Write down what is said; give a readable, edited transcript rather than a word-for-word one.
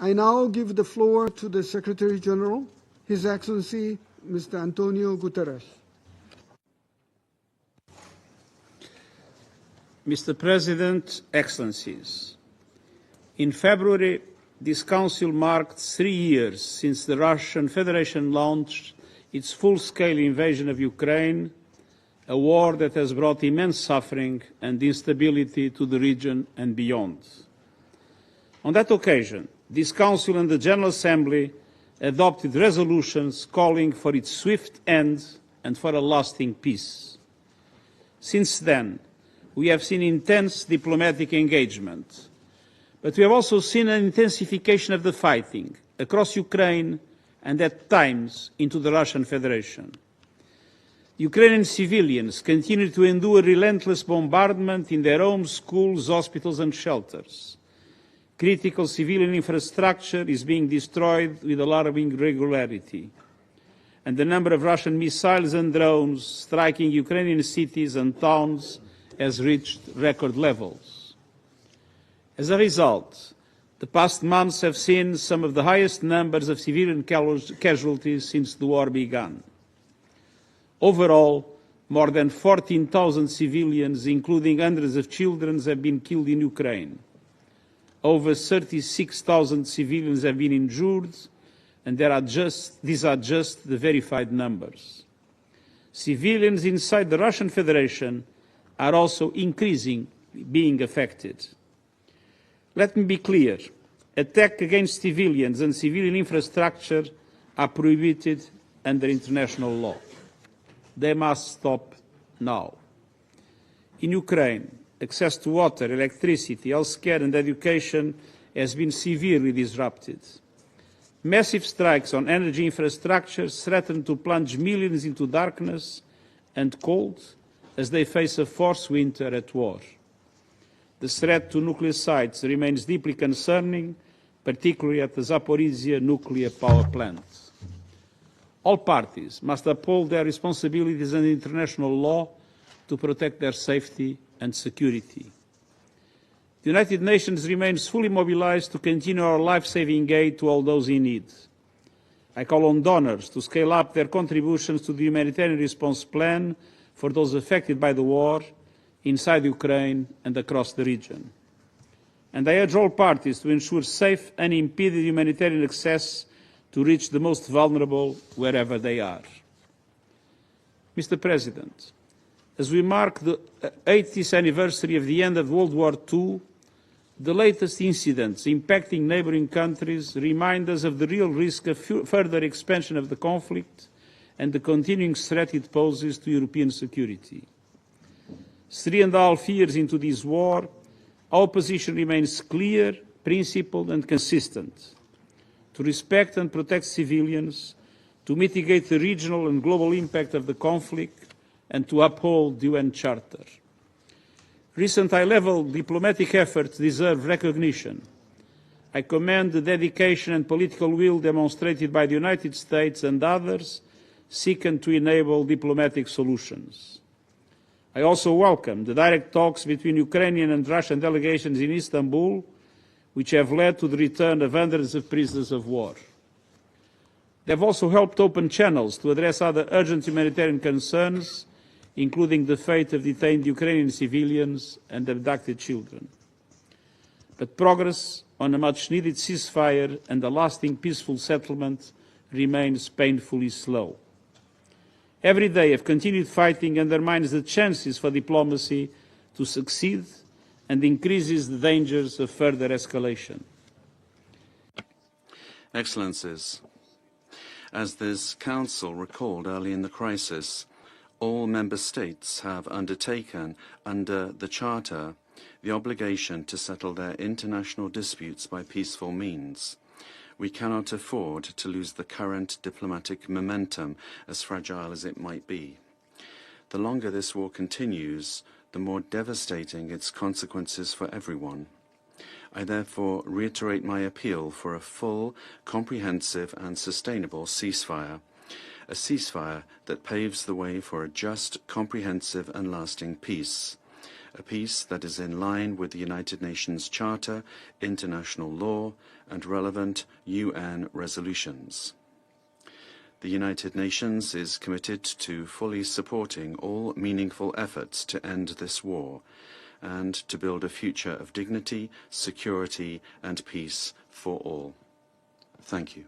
I now give the floor to the Secretary-General, His Excellency, Mr. António Guterres. Mr. President, Excellencies, in February, this Council marked 3 years since the Russian Federation launched its full-scale invasion of Ukraine, a war that has brought immense suffering and instability to the region and beyond. On that occasion, this Council and the General Assembly adopted resolutions calling for its swift end and for a lasting peace. Since then, we have seen intense diplomatic engagement, but we have also seen an intensification of the fighting across Ukraine and at times into the Russian Federation. Ukrainian civilians continue to endure relentless bombardment in their homes, schools, hospitals and shelters. Critical civilian infrastructure is being destroyed with alarming regularity, and the number of Russian missiles and drones striking Ukrainian cities and towns has reached record levels. As a result, the past months have seen some of the highest numbers of civilian casualties since the war began. Overall, more than 14,000 civilians, including hundreds of children, have been killed in Ukraine. Over 36,000 civilians have been injured, and these are just the verified numbers. Civilians inside the Russian Federation are also increasingly being affected. Let me be clear, attacks against civilians and civilian infrastructure are prohibited under international law. They must stop now. In Ukraine, access to water, electricity, healthcare and education has been severely disrupted. Massive strikes on energy infrastructure threaten to plunge millions into darkness and cold as they face a forced winter at war. The threat to nuclear sites remains deeply concerning, particularly at the Zaporizhzhia nuclear power plant. All parties must uphold their responsibilities under international law to protect their safety and security. The United Nations remains fully mobilized to continue our life-saving aid to all those in need. I call on donors to scale up their contributions to the humanitarian response plan for those affected by the war inside Ukraine and across the region. And I urge all parties to ensure safe, unimpeded humanitarian access to reach the most vulnerable wherever they are. Mr. President, as we mark the 80th anniversary of the end of World War II, the latest incidents impacting neighbouring countries remind us of the real risk of further expansion of the conflict and the continuing threat it poses to European security. 3.5 years into this war, our position remains clear, principled and consistent: to respect and protect civilians, to mitigate the regional and global impact of the conflict, and to uphold the UN Charter. Recent high-level diplomatic efforts deserve recognition. I commend the dedication and political will demonstrated by the United States and others seeking to enable diplomatic solutions. I also welcome the direct talks between Ukrainian and Russian delegations in Istanbul, which have led to the return of hundreds of prisoners of war. They have also helped open channels to address other urgent humanitarian concerns, including the fate of detained Ukrainian civilians and abducted children. But progress on a much-needed ceasefire and a lasting peaceful settlement remains painfully slow. Every day of continued fighting undermines the chances for diplomacy to succeed and increases the dangers of further escalation. Excellencies, as this Council recalled early in the crisis, all Member States have undertaken, under the Charter, the obligation to settle their international disputes by peaceful means. We cannot afford to lose the current diplomatic momentum, as fragile as it might be. The longer this war continues, the more devastating its consequences for everyone. I therefore reiterate my appeal for a full, comprehensive and sustainable ceasefire, a ceasefire that paves the way for a just, comprehensive and lasting peace, a peace that is in line with the United Nations Charter, international law, and relevant UN resolutions. The United Nations is committed to fully supporting all meaningful efforts to end this war and to build a future of dignity, security, and peace for all. Thank you.